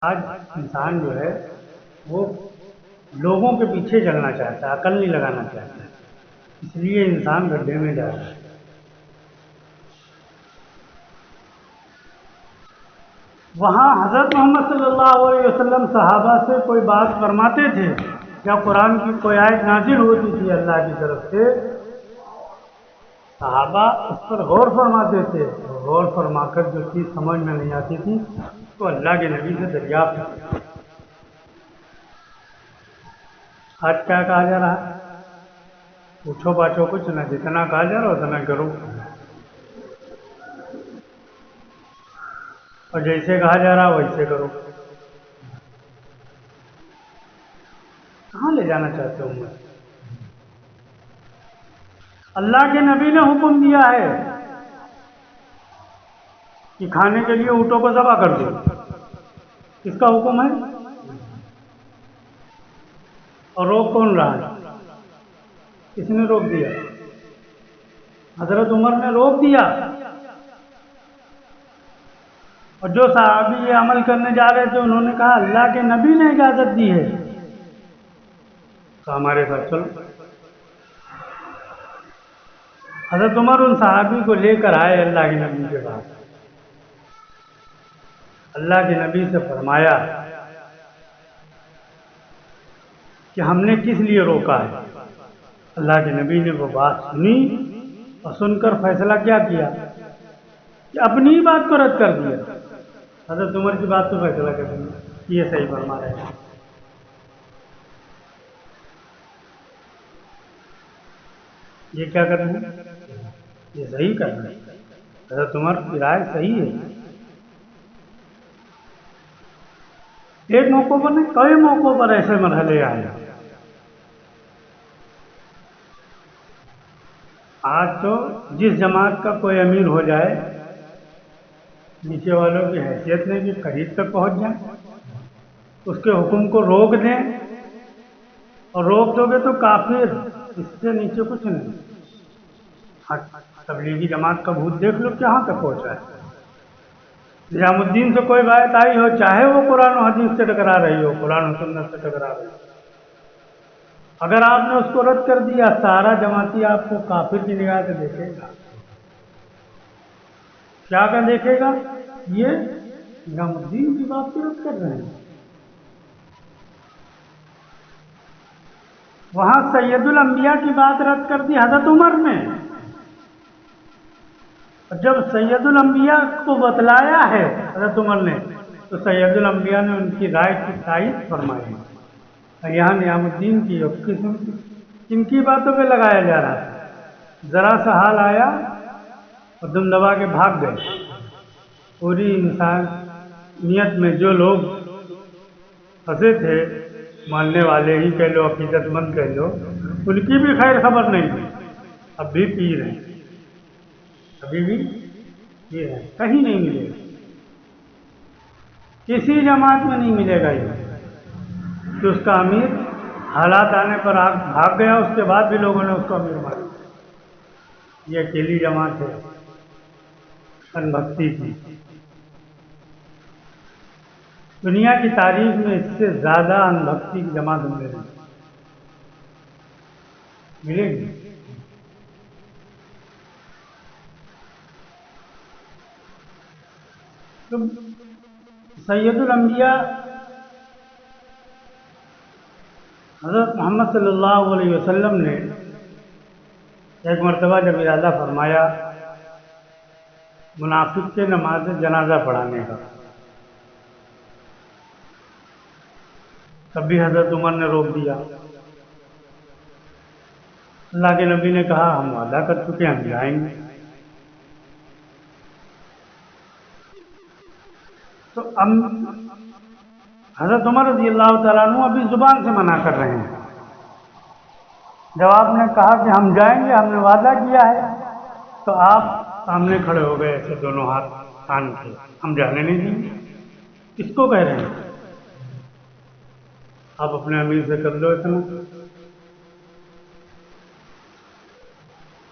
آج انسان جو ہے وہ لوگوں کے پیچھے چلنا چاہتا ہے، عقل نہیں لگانا چاہتا ہے، اس لیے انسان گڈھے میں جا رہا ہے۔ وہاں حضرت محمد صلی اللہ علیہ وسلم صحابہ سے کوئی بات فرماتے تھے یا قرآن کی کوئی آیت نازل ہوتی تھی اللہ کی طرف سے، صحابہ اس پر غور فرماتے تھے، غور فرما کر جو چیز سمجھ میں نہیں آتی تھی تو اللہ کے نبی سے دریافت کرتے۔ آج کیا کہا جا رہا ہے؟ پوچھو پاچھو کچھ نہ، جتنا کہا جا رہا اتنا کرو، اور جیسے کہا جا رہا ویسے کرو۔ کہاں لے جانا چاہتے ہو مجھے؟ اللہ کے نبی نے حکم دیا ہے کہ کھانے کے لیے اونٹوں کو ذبح کر دو، اس کا حکم ہے، اور روک کون رہا ہے؟ کس نے روک دیا؟ حضرت عمر نے روک دیا، اور جو صحابی یہ عمل کرنے جا رہے تھے انہوں نے کہا اللہ کے نبی نے اجازت دی ہے تو ہمارے ساتھ چلو۔ حضرت عمر ان صحابی کو لے کر آئے اللہ کے نبی کے پاس، اللہ کے نبی سے فرمایا کہ ہم نے کس لیے روکا ہے؟ اللہ کے نبی نے وہ بات سنی اور سن کر فیصلہ کیا کیا کہ اپنی بات کو رد کر دیا۔ حضرت عمر کی بات تو فیصلہ کر دیا، یہ صحیح فرما رہے ہیں۔ یہ کیا کر رہے ہیں؟ یہ صحیح کر رہے ہیں، حضرت عمر کی رائے صحیح ہے۔ ایک موقع پر نہیں، کئی موقعوں پر ایسے مرحلے آئے۔ آج تو جس جماعت کا کوئی امیر ہو جائے نیچے والوں کی حیثیت نہیں کہ قریب تک پہنچ جائیں، اس کے حکم کو روک دیں، اور روک دو گے تو کافر، اس سے نیچے کچھ نہیں۔ تبلیغی جماعت کا بھوت دیکھ لو کہاں تک پہنچا ہے۔ نظام الدین سے کوئی بات آئی ہو، چاہے وہ قرآن و حدیث سے ٹکرا رہی ہو، قرآن و سنت سے ٹکرا رہی ہو، اگر آپ نے اس کو رد کر دیا سارا جماعتی آپ کو کافر کی نگاہ سے دیکھے گا۔ کیا کر دیکھے گا؟ یہ نظام الدین کی بات کو رد کر رہے ہیں۔ وہاں سید الانبیاء کی بات رد کر دی حضرت عمر نے، اور جب سید الانبیاء کو بتلایا ہے حضرت عمر نے تو سید الانبیاء نے ان کی رائے کی تائید فرمائی۔ یہاں نظام الدین کی کن کی باتوں پہ لگایا جا رہا ہے؟ ذرا سا حال آیا اور دم دبا کے بھاگ گئے۔ پوری انسانیت میں جو لوگ پھنسے تھے، ماننے والے ہی کہہ لو، عقیدت مند کہہ لو، ان کی بھی خیر خبر نہیں تھی، اب بھی پی رہے ہیں، ابھی بھی پی رہے ہیں، کہیں نہیں ملے گا، کسی جماعت میں نہیں ملے گا یہ کہ اس کا امیر حالات آنے پر بھاگ گیا، اس کے بعد بھی لوگوں نے اس کو امیر مانا۔ یہ اکیلی جماعت ہے ان بھکتی کی۔ دنیا کی تاریخ میں اس سے زیادہ ان بھکتی کی جماعت ملے گی۔ تو سید الانبیاء حضرت محمد صلی اللہ علیہ وسلم نے ایک مرتبہ جب ارادہ فرمایا منافق کے نماز جنازہ پڑھانے کا، تب بھی حضرت عمر نے روک دیا۔ اللہ کے نبی نے کہا ہم وعدہ کر چکے، ہم جائیں گے۔ تو حضرت عمر رضی اللہ تعالیٰ عنہ ابھی زبان سے منع کر رہے ہیں۔ جب آپ نے کہا کہ ہم جائیں گے، ہم نے وعدہ کیا ہے، تو آپ سامنے کھڑے ہو گئے ایسے دونوں ہاتھ تان کے، ہم جانے نہیں دیں گے۔ کس کو کہہ رہے ہیں؟ آپ اپنے امیر سے کر لو اتنا،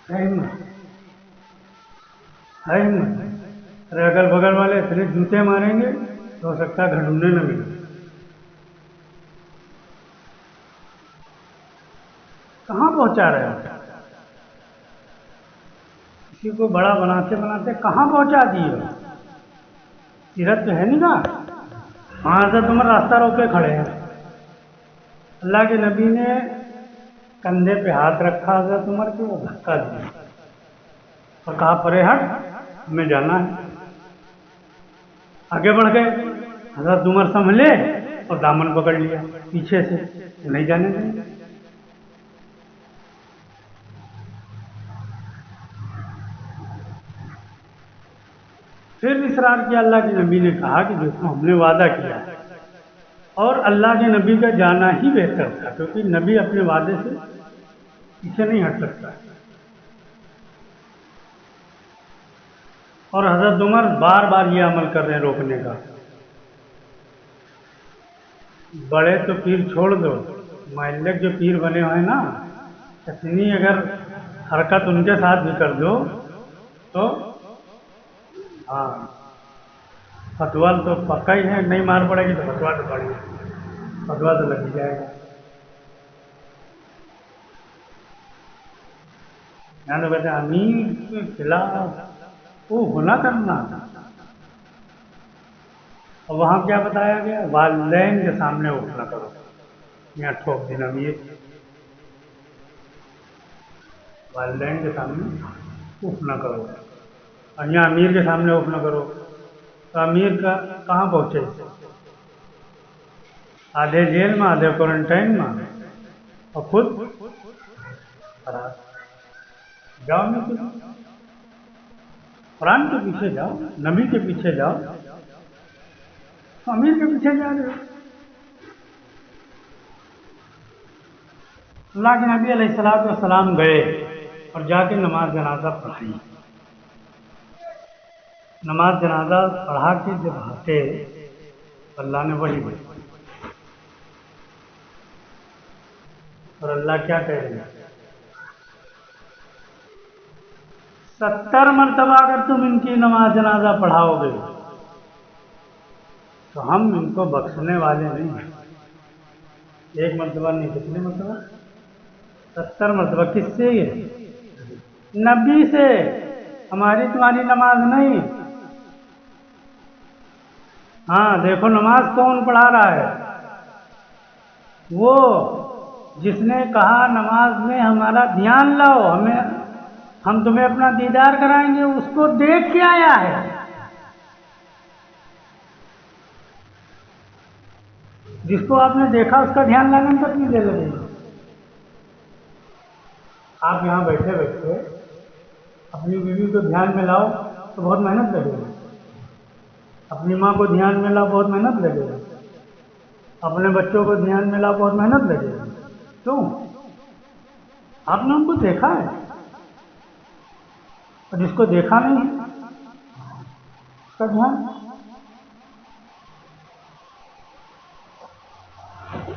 ہے ہمت؟ ارے اگل بغل والے اتنے جوتے ماریں گے تو ہو سکتا ہے گھر ڈھونڈنے نہ ملے. کہاں پہنچا رہے ہو؟ کسی کو بڑا بناتے بناتے کہاں پہنچا دیے ہو؟ سیرت تو ہے نہیں نا. وہاں حضرت عمر راستہ روک کے کھڑے ہیں. اللہ کے نبی نے کندھے پہ ہاتھ رکھا حضرت عمر کے، وہ دھکا دیا اور کہا پرے ہٹ، ہمیں جانا ہے. آگے بڑھ گئے. حضرت عمر سنبھلے اور دامن پکڑ لیا پیچھے سے، نہیں جانے دیں. پھر اصرار کیا. اللہ کے نبی نے کہا کہ دیکھو ہم نے وعدہ کیا ہے، اور اللہ کے نبی کا جانا ہی بہتر تھا، کیونکہ نبی اپنے وعدے سے پیچھے نہیں ہٹ سکتا. اور حضرت عمر بار بار یہ عمل کر رہے ہیں روکنے کا. بڑے تو پیر چھوڑ دو، محلے جو پیر بنے ہوئے ہیں نا، اتنی اگر حرکت ان کے ساتھ بھی کر دو تو ہاں فتوا تو پکا ہی ہے. نہیں مار پڑے گی تو فتوا تو پڑے گی، فتوا تو لگ ہی جائے گا. یعنی کہتے ہیں امیر کے خلاف وہ ہونا کرنا. اور وہاں کیا بتایا گیا؟ والدین کے سامنے اٹھ نہ کرو. یہاں ٹھوک دینا امیر، والدین کے سامنے اٹھ نہ کرو، اور یہاں امیر کے سامنے اٹھ نہ کرو. تو امیر کا کہاں پہنچے؟ آدھے جیل میں، آدھے کوارنٹائن میں، اور خود فرار. جاؤ نہیں، قرآن کے پیچھے جاؤ، نبی کے پیچھے جاؤ، امیر کے پیچھے جا رہے ہو. اللہ کے نبی علیہ السلام گئے اور جا کے نماز جنازہ پڑھائی. نماز جنازہ پڑھا کے جب ہٹے، اللہ نے وحی دی. اور اللہ کیا کہہ رہے ہیں؟ 70 مرتبہ اگر تم ان کی نماز جنازہ پڑھاؤ گے تو ہم ان کو بخشنے والے نہیں ہیں. ایک مرتبہ نہیں، کتنے مرتبہ؟ 70 مرتبہ. کس سے؟ نبی سے. ہماری تمہاری نماز نہیں. ہاں دیکھو نماز کون پڑھا رہا ہے؟ وہ جس نے کہا نماز میں ہمارا دھیان لاؤ، ہم تمہیں اپنا دیدار کرائیں گے، اس کو دیکھ کے آیا ہے. جس کو آپ نے دیکھا اس کا دھیان لانے میں کتنی دیر لگے گی؟ آپ یہاں بیٹھے بیٹھے اپنی بیوی کو دھیان میں لاؤ تو بہت محنت لگے گی. اپنی ماں کو دھیان میں لاؤ، بہت محنت لگے گی. اپنے بچوں کو دھیان میں لاؤ، بہت محنت لگے گی. کیوں؟ آپ نے ان کو دیکھا ہے، اور جس کو دیکھا نہیں اس کا دھیان.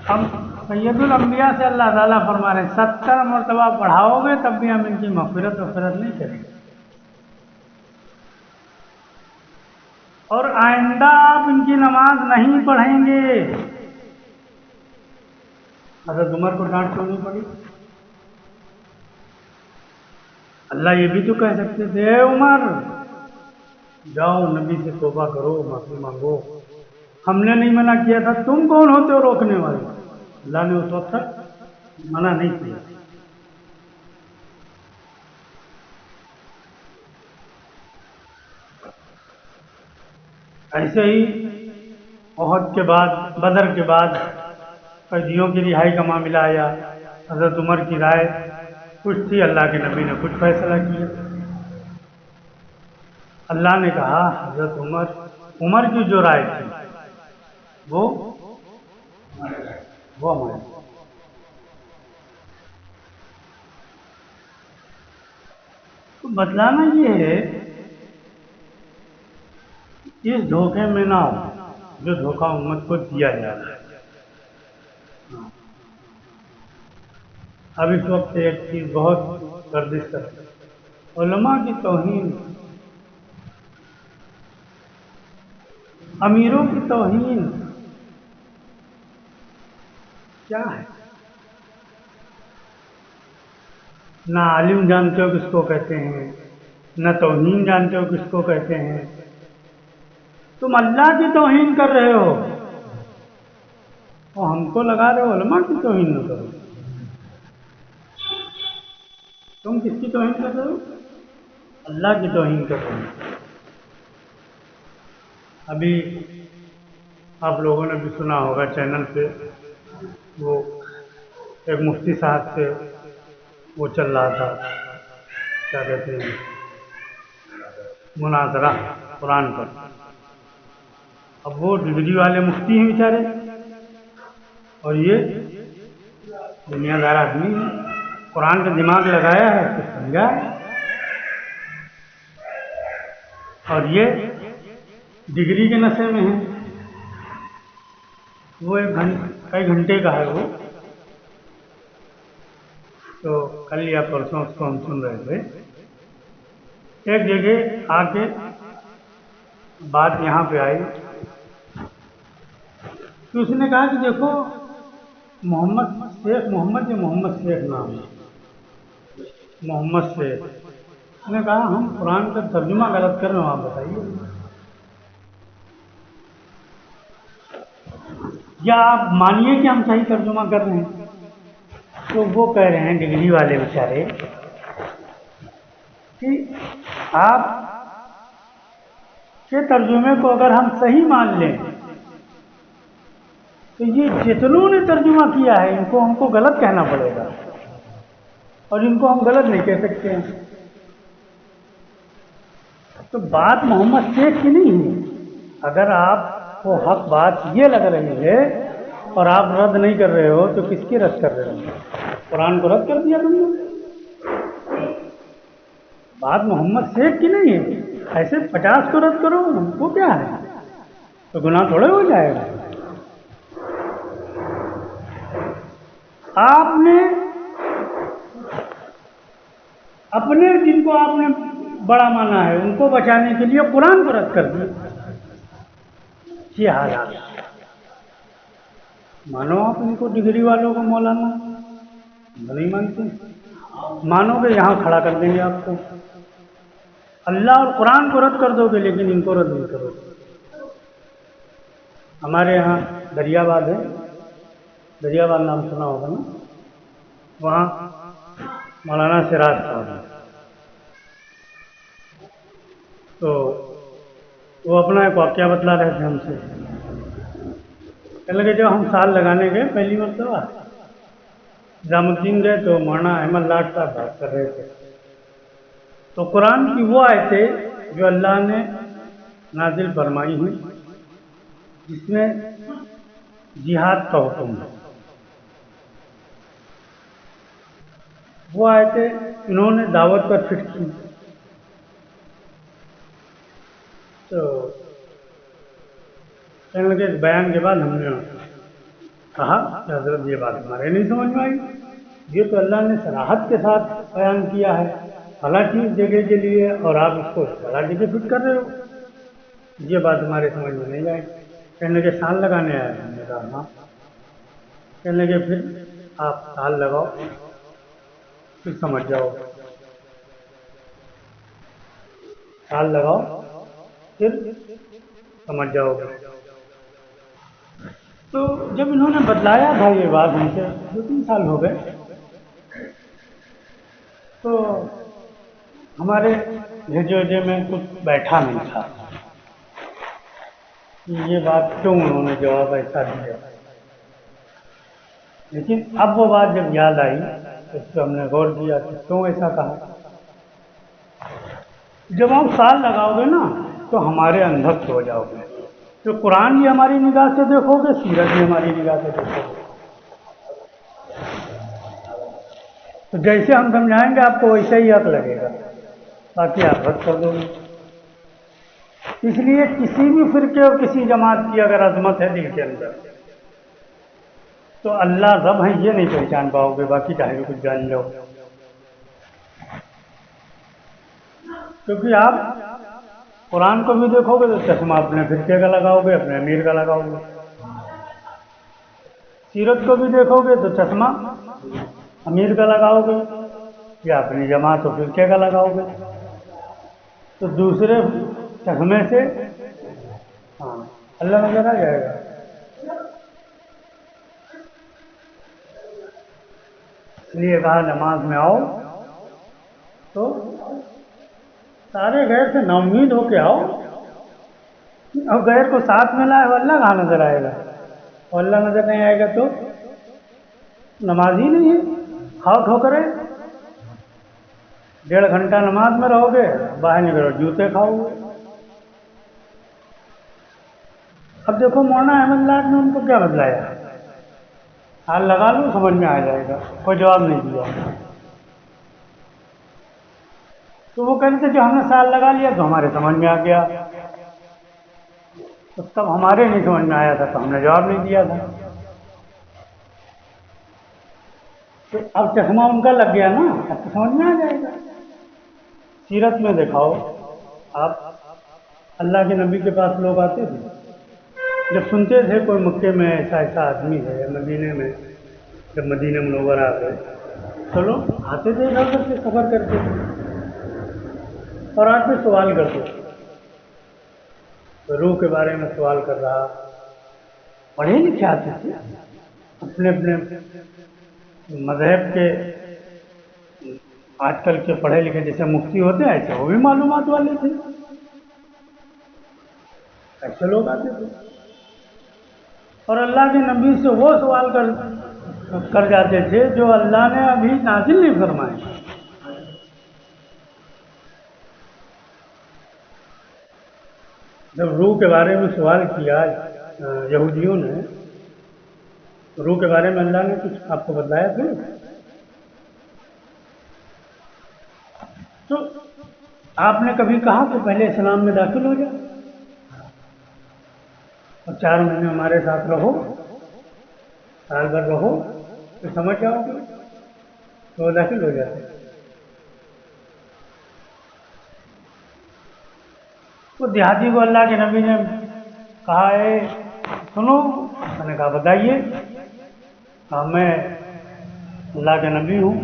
ہم سید الانبیاء سے اللہ تعالیٰ فرما رہے ہیں 70 مرتبہ پڑھاؤ گے تب بھی ہم ان کی مغفرت نہیں کریں گے. اور آئندہ آپ ان کی نماز نہیں پڑھیں گے. حضرت عمر کو ڈانٹ کیوں نہیں پڑی؟ اللہ یہ بھی تو کہہ سکتے تھے اے عمر جاؤ نبی سے توبہ کرو، معافی مانگو. ہم نے نہیں منع کیا تھا، تم کون ہوتے ہو روکنے والے؟ اللہ نے اس وقت تک منع نہیں کیا. ایسے ہی احد کے بعد، بدر کے بعد قیدیوں کی رہائی کا معاملہ آیا. حضرت عمر کی رائے کچھ تھی، اللہ کے نبی نے کچھ فیصلہ کیا. اللہ نے کہا حضرت عمر کی جو رائے تھی وہ ہمارے. تو بتلانا یہ ہے اس دھوکے میں نہ ہو جو دھوکہ امت کو دیا جا رہا ہے. اب اس وقت ایک چیز بہت گردش کرتی ہے، علماء کی توہین. امیروں کی توہین کیا ہے؟ نہ عالم جانتے ہو کس کو کہتے ہیں، نہ توہین جانتے ہو کس کو کہتے ہیں. تم اللہ کی توہین کر رہے ہو اور ہم کو لگا رہے ہو علماء کی توہین نہ کرو. تم کس کی توہین کر رہے ہو؟ اللہ کی توہین کر رہے ہو. ابھی آپ لوگوں نے بھی سنا ہوگا چینل پہ وہ ایک مفتی صاحب سے وہ چل رہا تھا، کیا کہتے ہیں، مناظرہ قرآن پر. اب وہ ڈگری والے مفتی ہیں بیچارے، اور یہ دنیا دار آدمی ہے، قرآن کا دماغ لگایا ہے کچھ سمجھا ہے، اور یہ ڈگری کے نشے میں ہے. وہ کئی گھنٹے کا ہے وہ، تو کل یا پرسوں اس کو ہم سن رہے تھے. ایک جگہ آ کے بات یہاں پہ آئی کہ اس نے کہا کہ دیکھو محمد یا محمد شیخ نام ہے، محمد شیخ. اس نے کہا ہم قرآن کا ترجمہ غلط کر رہے ہو، آپ بتائیے، یا آپ مانیے کہ ہم صحیح ترجمہ کر رہے ہیں. تو وہ کہہ رہے ہیں ڈگری والے بیچارے کہ آپ کے ترجمے کو اگر ہم صحیح مان لیں تو یہ جتنوں نے ترجمہ کیا ہے ان کو ہم کو غلط کہنا پڑے گا، اور ان کو ہم غلط نہیں کہہ سکتے ہیں. تو بات محمد شیخ کی نہیں ہے. اگر آپ کو حق بات یہ لگ رہی ہے اور آپ رد نہیں کر رہے ہو تو کس کی رد کر رہے ہو؟ قرآن کو رد کر دیا تم نے. بات محمد شیخ کی نہیں ہے. ایسے 50 کو رد کرو، ہم کو کیا ہے، تو گناہ تھوڑے ہو جائے گا. آپ نے اپنے جن کو آپ نے بڑا مانا ہے ان کو بچانے کے لیے قرآن کو رد کر دیا. یہ حالات مانو آپ ان کو ڈگری والوں کو مولانا نہیں مانتے، مانو گے یہاں کھڑا کر دیں گے آپ کو. اللہ اور قرآن کو رد کر دو گے لیکن ان کو رد نہیں کرو گے. ہمارے یہاں دریا آباد ہے، دریا آباد نام سنا ہوگا نا، وہاں مولانا سراج صاحب ہیں. تو وہ اپنا ایک واقعہ بتلا رہے تھے ہم سے. کہنے لگے جب ہم سال لگانے گئے پہلی مرتبہ نظام الدین گئے تو مولانا احمد لاٹ صاحب بات کر رہے تھے. تو قرآن کی وہ آیتیں جو اللہ نے نازل فرمائی ہیں جس میں جہاد کا حکم ہے، وہ آیتیں انہوں نے دعوت پر فٹ کی. تو کہنے لگے اس بیان کے بعد ہم نے کہا کہ حضرت یہ بات ہمارے نہیں سمجھ میں آئی، یہ تو اللہ نے صراحت کے ساتھ بیان کیا ہے فلاں چیز جگہ کے لیے اور آپ اس کو فلاں جگہ فٹ کر رہے ہو، یہ بات ہمارے سمجھ میں نہیں آئی. کہنے لگے سال لگانے آئے. ہم نے کہا ہاں. کہنے لگے پھر آپ سال لگاؤ پھر سمجھ جاؤ، سال لگاؤ پھر سمجھ جاؤ گے. تو جب انہوں نے بتلایا تھا یہ بات ہم سے 2-3 سال ہو گئے، تو ہمارے بھیجے میں کچھ بیٹھا نہیں تھا کہ یہ بات کیوں انہوں نے جواب ایسا دیا. لیکن اب وہ بات جب یاد آئی تو اس پہ ہم نے غور کیا کہ کیوں ایسا کہا. جب آپ سال لگاؤ گے نا تو ہمارے اندر ہو جاؤ گے. تو قرآن بھی ہماری نگاہ سے دیکھو گے، سیرت بھی ہماری نگاہ سے دیکھو گے. تو جیسے ہم سمجھائیں گے آپ کو ویسا ہی حق لگے گا، باقی آپ رد کر دو گے. اس لیے کسی بھی فرقے اور کسی جماعت کی اگر عظمت ہے دل کے اندر تو اللہ رب ہے یہ نہیں پہچان پاؤ گے، باقی چاہے کچھ جان جاؤ. کیونکہ آپ قرآن کو بھی دیکھو گے تو چشمہ اپنے فرقے کا لگاؤ گے، اپنے امیر کا لگاؤ گے۔ سیرت کو بھی دیکھو گے تو چشمہ امیر کا لگاؤ گے یا اپنی جماعت و فرقے کا لگاؤ گے، تو دوسرے چشمے سے اللہ نظر آ جائے گا۔ اس لیے کہا نماز میں آؤ تو سارے غیر سے نا امید ہو کے آؤ، اور غیر کو ساتھ میں لائے، وہ اللہ کہاں نظر آئے گا؟ اور اللہ نظر نہیں آئے گا تو نماز ہی نہیں ہے، کھاؤ ٹھوکرے۔ 1.5 گھنٹہ نماز میں رہو گے، باہر نکلو جوتے کھاؤ گے۔ اب دیکھو مولانا احمد لاٹ نے ان کو کیا بتلایا، حال لگا لو سمجھ میں آ جائے گا، کوئی جواب نہیں دیا۔ تو وہ کہتے تھے کہ ہم نے سال لگا لیا تو ہمارے سمجھ میں آ گیا، تو تب ہمارے نہیں سمجھ میں آیا تھا تو ہم نے جواب نہیں دیا تھا۔ تو اب چشمہ ان کا لگ گیا نا، اب تو سمجھ میں آ جائے گا۔ سیرت میں دکھاؤ آپ، اللہ کے نبی کے پاس لوگ آتے تھے، جب سنتے تھے کوئی مکے میں ایسا ایسا آدمی ہے، مدینے میں جب مدینہ منورہ آ گئے تو لوگ آتے تھے ادھر ادھر سے سفر کرتے تھے اور آج سے سوال کرتے تھے، روح کے بارے میں سوال کر رہا، پڑھے لکھے آتے تھے، اپنے اپنے مذہب کے، آج کل کے پڑھے لکھے جیسے مفتی ہوتے ہیں ایسے وہ بھی معلومات والے تھے، ایسے لوگ آتے تھے اور اللہ کے نبی سے وہ سوال کر جاتے تھے جو اللہ نے ابھی نازل نہیں فرمائے۔ جب روح کے بارے میں سوال کیا یہودیوں نے، روح کے بارے میں اللہ نے کچھ آپ کو بتلایا تھا؟ تو آپ نے کبھی کہا کہ پہلے اسلام میں داخل ہو جائے اور 4 مہینے ہمارے ساتھ رہو، سال بھر رہو، تو سمجھ جاؤ گے تو وہ داخل ہو جاتے۔ تو دیہاتی کو اللہ کے نبی نے کہا ہے سنو، میں نے کہا بتائیے، کہا میں اللہ کے نبی ہوں،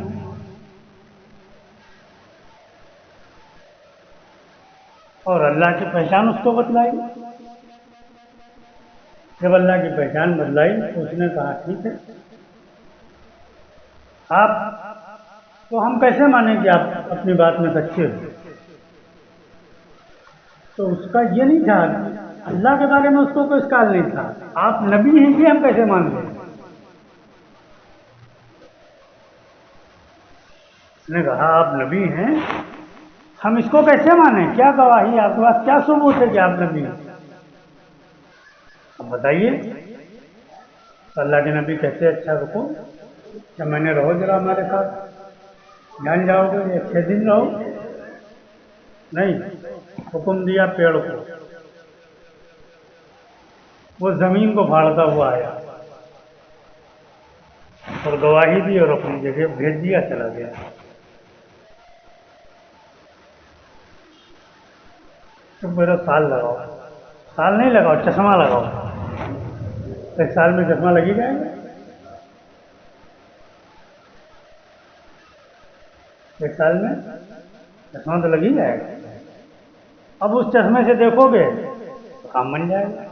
اور اللہ کی پہچان اس کو بتلائی۔ جب اللہ کی پہچان بتلائی تو اس نے کہا ٹھیک ہے، آپ تو ہم کیسے مانیں کہ آپ اپنی بات میں سچے ہو؟ تو اس کا یہ نہیں تھا، اللہ کے بارے میں اس کو کوئی سوال نہیں تھا، آپ نبی ہیں کہ ہم کیسے مان لیں؟ اس نے کہا آپ نبی ہیں، ہم اس کو کیسے مانیں؟ کیا گواہی آپ کے پاس، کیا ثبوت ہے کہ آپ نبی ہیں؟ اب بتائیے۔ تو اللہ کے نبی کہتے اچھا رکو، کیا میں نے رہو ذرا ہمارے ساتھ، جان جاؤ گے یا 6 دن رہو؟ نہیں، حکم دیا پیڑ کو، وہ زمین کو پھاڑتا ہوا آیا اور گواہی دی اور اپنی جگہ بھیج دیا، چلا گیا۔ تو میرا سال لگاؤ، سال نہیں لگاؤ، چشمہ لگاؤ، 1 سال میں چشمہ لگی جائے گا، 1 سال میں چشمہ تو لگ ہی جائے گا۔ اب اس چشمے سے دیکھو گے تو کام بن جائے گا۔